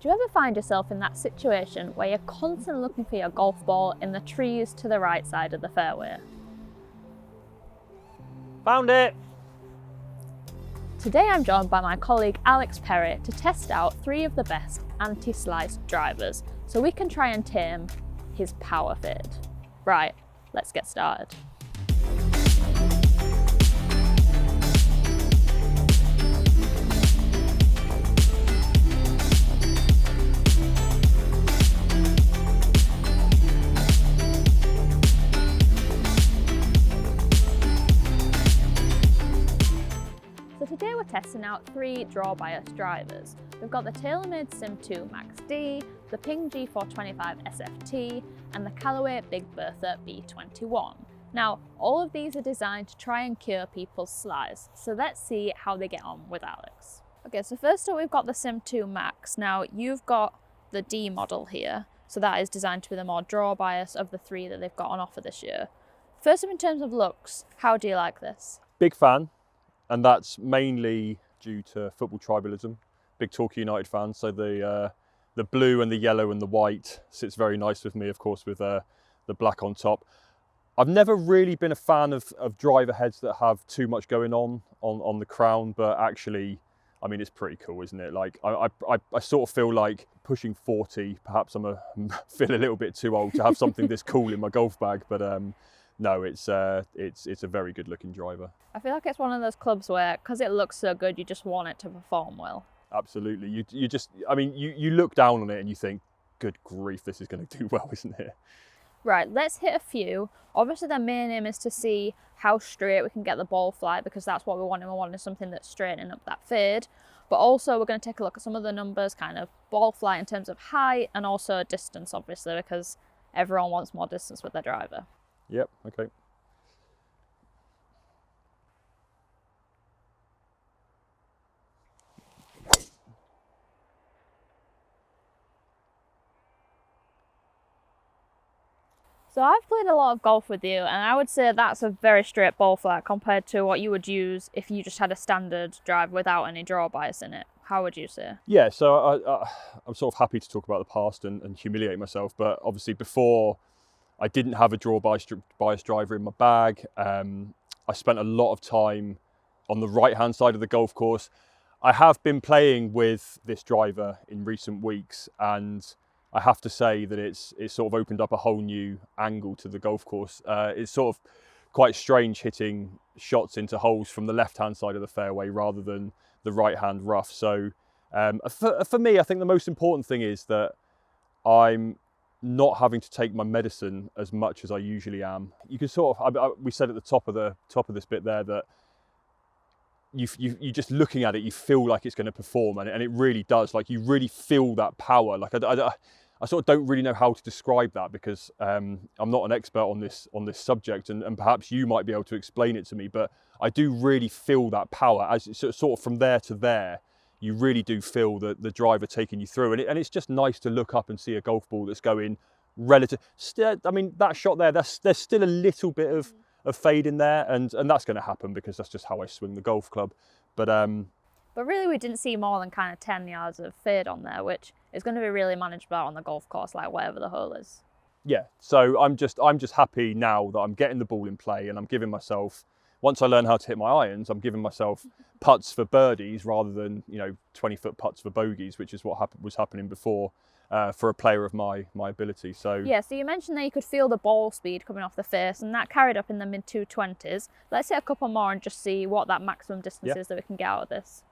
Do you ever find yourself in that situation where you're constantly looking for your golf ball in the trees to the right side of the fairway? Found it! Today I'm joined by my colleague Alex Perry to test out 3 of the best anti-slice drivers so we can try and tame his power fade. Right, let's get started. Today we're testing out 3 draw bias drivers. We've got the TaylorMade Sim 2 Max D, the Ping G425 SFT, and the Callaway Big Bertha B21. Now, all of these are designed to try and cure people's slice, so let's see how they get on with Alex. Okay, so first up we've got the Sim 2 Max. Now, you've got the D model here, so that is designed to be the more draw bias of the 3 that they've got on offer this year. First up, in terms of looks, how do you like this? Big fan. And that's mainly due to football tribalism. Big Torquay United fan, so the blue and the yellow and the white sits very nice with me, of course, with the black on top. I've never really been a fan of driver heads that have too much going on the crown, but actually, I mean, it's pretty cool, isn't it? Like, I sort of feel like pushing 40, perhaps feel a little bit too old to have something this cool in my golf bag, but no, it's a very good looking driver. I feel like it's one of those clubs where, because it looks so good, you just want it to perform well. Absolutely. You just, I mean, you look down on it and you think, good grief, this is going to do well, isn't it? Right, let's hit a few. Obviously, the main aim is to see how straight we can get the ball flight, because that's what we want. We want something that's straightening up that fade. But also, we're going to take a look at some of the numbers, kind of ball flight in terms of height and also distance, obviously, because everyone wants more distance with their driver. Yep, okay. So I've played a lot of golf with you, and I would say that's a very straight ball flight compared to what you would use if you just had a standard drive without any draw bias in it. How would you say? Yeah, so I'm sort of happy to talk about the past and humiliate myself, but obviously before I didn't have a draw bias driver in my bag. I spent a lot of time on the right-hand side of the golf course. I have been playing with this driver in recent weeks, and I have to say that it's sort of opened up a whole new angle to the golf course. It's sort of quite strange hitting shots into holes from the left-hand side of the fairway rather than the right-hand rough. So for me, I think the most important thing is that I'm not having to take my medicine as much as I usually am. You can sort of, we said at the top of this bit there that you just looking at it, you feel like it's going to perform, and it really does. Like, you really feel that power. Like, I sort of don't really know how to describe that, because I'm not an expert on this subject, and perhaps you might be able to explain it to me, but I do really feel that power. As it's sort of from there to there, you really do feel the driver taking you through, and it's just nice to look up and see a golf ball that's going relative. I mean, that shot there, there's still a little bit of fade in there, and that's going to happen because that's just how I swing the golf club. But really, we didn't see more than kind of 10 yards of fade on there, which is going to be really manageable on the golf course, like whatever the hole is. Yeah, so I'm just happy now that I'm getting the ball in play, and I'm giving myself, once I learn how to hit my irons, I'm giving myself putts for birdies rather than 20-foot putts for bogeys, which is what was happening before for a player of my ability. So yeah, so you mentioned that you could feel the ball speed coming off the face, and that carried up in the mid 220s. Let's hit a couple more and just see what that maximum distance is that we can get out of this.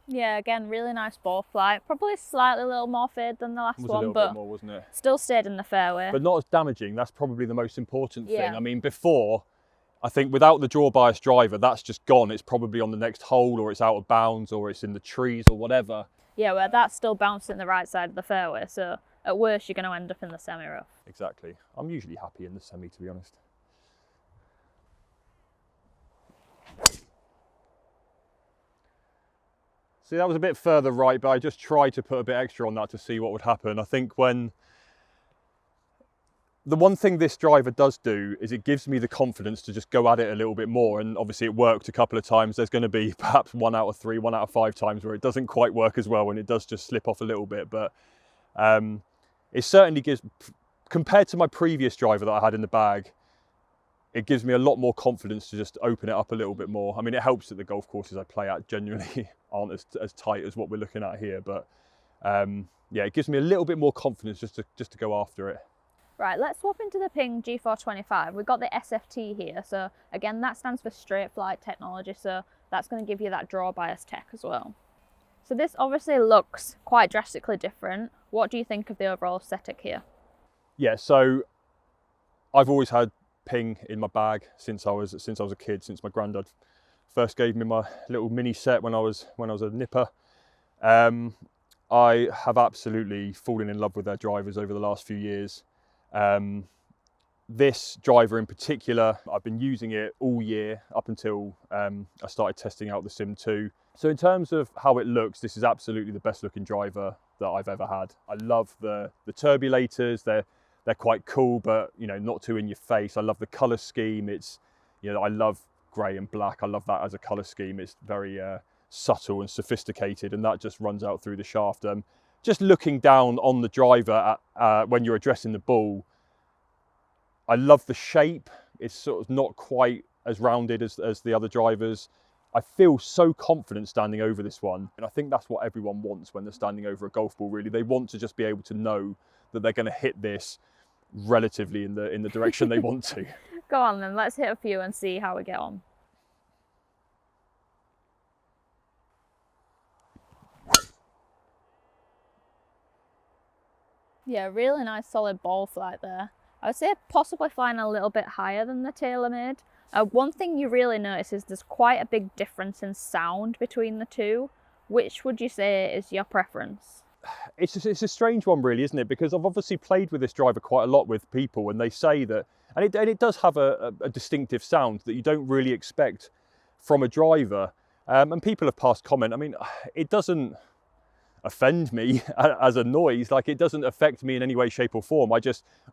Yeah, again, really nice ball flight. Probably slightly a little more fade than the last one, a little but bit more, wasn't it? Still stayed in the fairway. But not as damaging. That's probably the most important thing. Yeah. I mean, before, I think without the draw bias driver, that's just gone. It's probably on the next hole, or it's out of bounds, or it's in the trees, or whatever. Yeah, where that's still bouncing the right side of the fairway, so at worst you're going to end up in the semi-rough. Exactly. I'm usually happy in the semi, to be honest. See, that was a bit further right, but I just tried to put a bit extra on that to see what would happen. I think when The one thing this driver does do is it gives me the confidence to just go at it a little bit more, and obviously it worked a couple of times. There's going to be perhaps 1 out of 3, 1 out of 5 times where it doesn't quite work as well and it does just slip off a little bit, but it certainly gives, compared to my previous driver that I had in the bag, it gives me a lot more confidence to just open it up a little bit more. I mean, it helps that the golf courses I play at genuinely aren't as tight as what we're looking at here, but yeah, it gives me a little bit more confidence just to go after it. Right, let's swap into the Ping G425. We've got the SFT here, so again, that stands for straight flight technology, so that's going to give you that draw bias tech as well. So this obviously looks quite drastically different. What do you think of the overall aesthetic here? Yeah, so I've always had Ping in my bag since I was a kid, since my granddad first gave me my little mini set when I was a nipper. I have absolutely fallen in love with their drivers over the last few years. This driver in particular, I've been using it all year up until I started testing out the Sim 2. So in terms of how it looks, this is absolutely the best looking driver that I've ever had. I love the turbulators. They're quite cool, but you know, not too in your face. I love the color scheme. It's, you know, I love grey and black. I love that as a color scheme. It's very subtle and sophisticated, and that just runs out through the shaft. Just looking down on the driver when you're addressing the ball, I love the shape. It's sort of not quite as rounded as the other drivers. I feel so confident standing over this one, and I think that's what everyone wants when they're standing over a golf ball, really. They want to just be able to know that they're going to hit this relatively in the direction they want to. Go on then, let's hit a few and see how we get on. Yeah, really nice solid ball flight there. I would say possibly flying a little bit higher than the TaylorMade. One thing you really notice is there's quite a big difference in sound between the two. Which would you say is your preference? It's a strange one, really, isn't it? Because I've obviously played with this driver quite a lot with people, and they say that, and it does have a distinctive sound that you don't really expect from a driver. And people have passed comment. I mean, it doesn't offend me as a noise, like it doesn't affect me in any way, shape or form.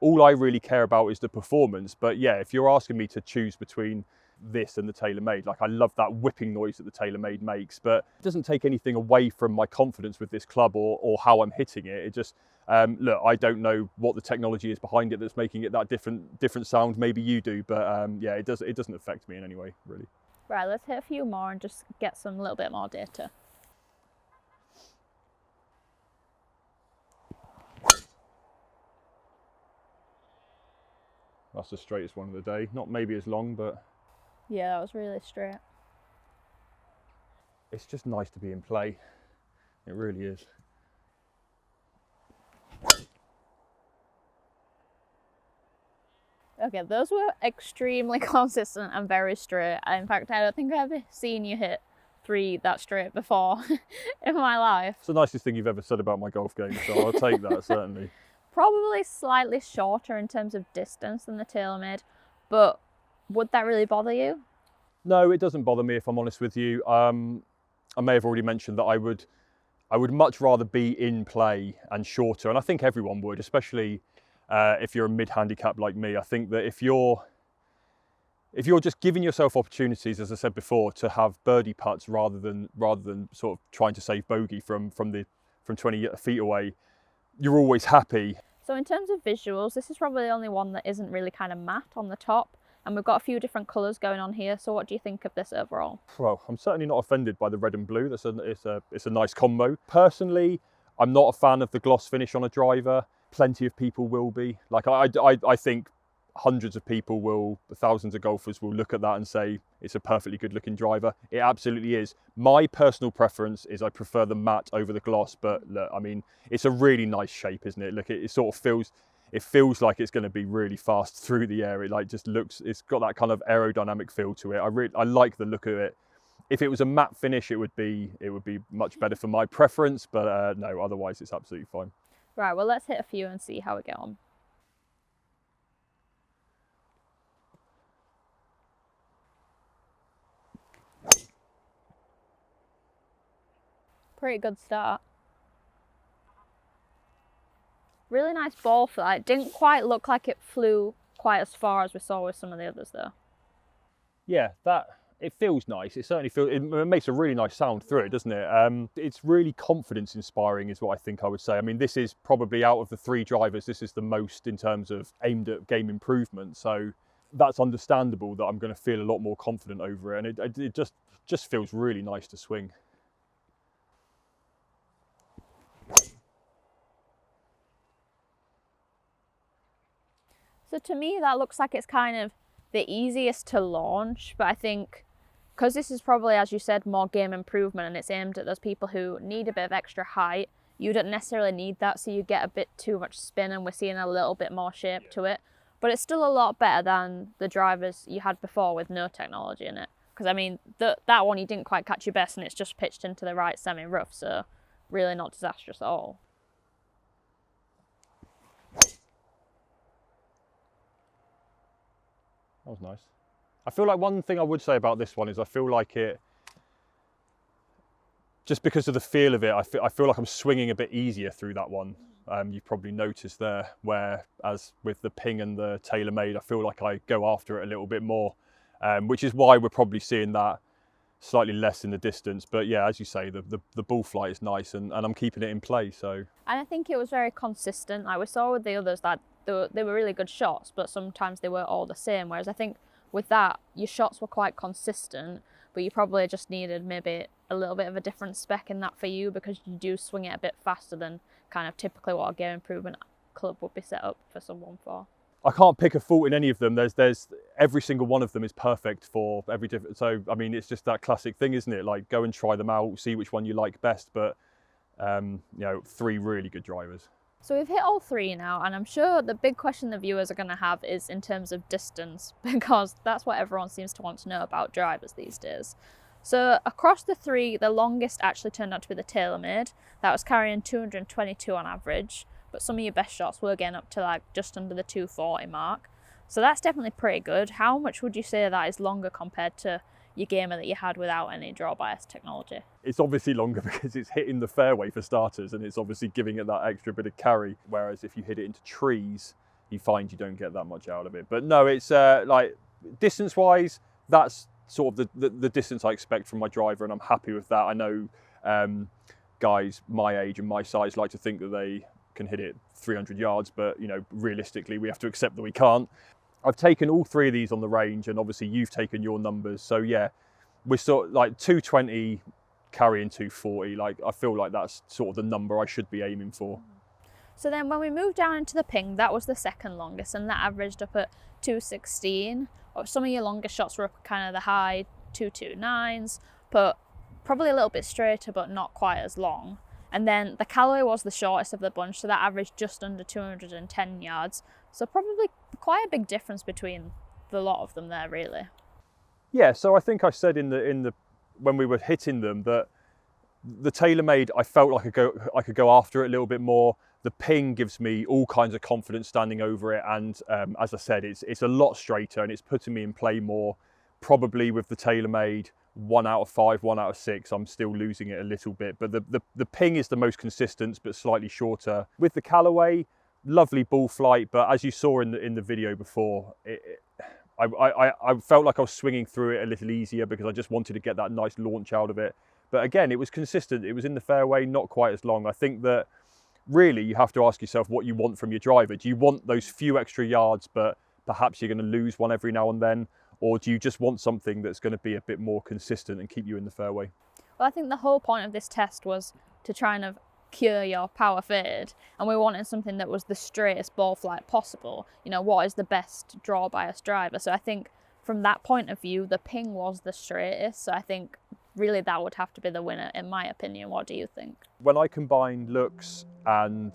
All I really care about is the performance. But yeah, if you're asking me to choose between this and the TaylorMade, like I love that whipping noise that the TaylorMade makes, but it doesn't take anything away from my confidence with this club or how I'm hitting it. It just, look, I don't know what the technology is behind it that's making it that different sound. Maybe you do, but yeah, it doesn't affect me in any way, really. Right, let's hit a few more and just get some little bit more data. That's the straightest one of the day. Not maybe as long, but yeah, that was really straight. It's just nice to be in play. It really is. Okay, those were extremely consistent and very straight. In fact, I don't think I've ever seen you hit 3 that straight before in my life. It's the nicest thing you've ever said about my golf game, so I'll take that, certainly. Probably slightly shorter in terms of distance than the TaylorMade, but would that really bother you? No, it doesn't bother me, if I'm honest with you. I may have already mentioned that I would much rather be in play and shorter, and I think everyone would, especially if you're a mid-handicap like me. I think that if you're just giving yourself opportunities, as I said before, to have birdie putts rather than sort of trying to save bogey from 20 feet away, you're always happy. So in terms of visuals, this is probably the only one that isn't really kind of matte on the top, and we've got a few different colours going on here. So what do you think of this overall? Well, I'm certainly not offended by the red and blue. It's a nice combo. Personally, I'm not a fan of the gloss finish on a driver. Plenty of people will be. Like I think hundreds of people will, thousands of golfers will look at that and say it's a perfectly good looking driver. It absolutely is. My personal preference is I prefer the matte over the gloss, but look, I mean, it's a really nice shape, isn't it? Look, it sort of feels like it's going to be really fast through the air. It like just looks, it's got that kind of aerodynamic feel to it. I like the look of it. If it was a matte finish, it would be much better for my preference, but no, otherwise it's absolutely fine. Right, well, let's hit a few and see how we get on. Pretty good start. Really nice ball flight. Didn't quite look like it flew quite as far as we saw with some of the others though. Yeah, it feels nice. It certainly feels, it makes a really nice sound through it, doesn't it? It's really confidence inspiring is what I think I would say. I mean, this is probably out of the 3 drivers, this is the most in terms of aimed at game improvement. So that's understandable that I'm going to feel a lot more confident over it. And it just feels really nice to swing. So to me, that looks like it's kind of the easiest to launch, but I think because this is probably, as you said, more game improvement and it's aimed at those people who need a bit of extra height, you don't necessarily need that, so you get a bit too much spin and we're seeing a little bit more shape to it. But it's still a lot better than the drivers you had before with no technology in it. Because I mean, that one you didn't quite catch your best and it's just pitched into the right semi-rough, so really not disastrous at all. That was nice. I feel like one thing I would say about this one is I feel like it, just because of the feel of it, I feel like I'm swinging a bit easier through that one. You've probably noticed there, whereas with the Ping and the TaylorMade, I feel like I go after it a little bit more, which is why we're probably seeing that slightly less in the distance. But yeah, as you say, the ball flight is nice and I'm keeping it in play. So. And I think it was very consistent. Like we saw with the others that they were really good shots, but sometimes they were all the same. Whereas I think with that, your shots were quite consistent, but you probably just needed maybe a little bit of a different spec in that for you, because you do swing it a bit faster than kind of typically what a game improvement club would be set up for someone for. I can't pick a fault in any of them. There's every single one of them is perfect for every different. So I mean, it's just that classic thing, isn't it? Like go and try them out, see which one you like best. But you know, 3 really good drivers. So we've hit all 3 now, and I'm sure the big question the viewers are going to have is in terms of distance, because that's what everyone seems to want to know about drivers these days. So across the 3, the longest actually turned out to be the TaylorMade. That was carrying 222 on average, but some of your best shots were getting up to like just under the 240 mark. So that's definitely pretty good. How much would you say that is longer compared to your gamer that you had without any draw bias technology? It's obviously longer because it's hitting the fairway for starters, and it's obviously giving it that extra bit of carry. Whereas if you hit it into trees, you find you don't get that much out of it. But no, it's like distance-wise, that's sort of the distance I expect from my driver, and I'm happy with that. I know guys my age and my size like to think that they can hit it 300 yards, but you know, realistically, we have to accept that we can't. I've taken all 3 of these on the range, and obviously you've taken your numbers. So yeah, we're sort of like 220 carrying 240. Like I feel like that's sort of the number I should be aiming for. So then when we moved down into the Ping, that was the second longest, and that averaged up at 216. Some of your longest shots were up kind of the high 229s, but probably a little bit straighter, but not quite as long. And then the Callaway was the shortest of the bunch, so that averaged just under 210 yards. So probably quite a big difference between the lot of them there, really. Yeah, so I think I said in the when we were hitting them that the TaylorMade, I felt like I could go after it a little bit more. The Ping gives me all kinds of confidence standing over it, and as I said, it's a lot straighter and it's putting me in play more. Probably with the TaylorMade, 1 out of 5, 1 out of 6, I'm still losing it a little bit. But the Ping is the most consistent, but slightly shorter. With the Callaway, lovely ball flight, but as you saw in the video before, I felt like I was swinging through it a little easier because I just wanted to get that nice launch out of it. But again, it was consistent. It was in the fairway, not quite as long. I think that really you have to ask yourself what you want from your driver. Do you want those few extra yards, but perhaps you're going to lose one every now and then? Or do you just want something that's going to be a bit more consistent and keep you in the fairway? Well, I think the whole point of this test was to try and cure your power fade, and we wanted something that was the straightest ball flight possible. You know, what is the best draw bias driver? So I think from that point of view, the Ping was the straightest. So I think really that would have to be the winner, in my opinion. What do you think? When I combine looks and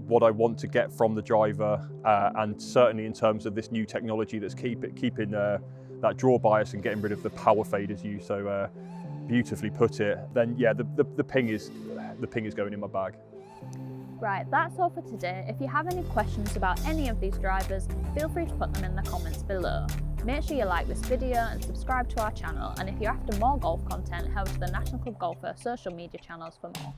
what I want to get from the driver, and certainly in terms of this new technology that's keeping that draw bias and getting rid of the power fade, as you so beautifully put it, then yeah, the Ping is going in my bag. Right, that's all for today. If you have any questions about any of these drivers, feel free to put them in the comments below. Make sure you like this video and subscribe to our channel, and if you're after more golf content, head to the National Club Golfer social media channels for more.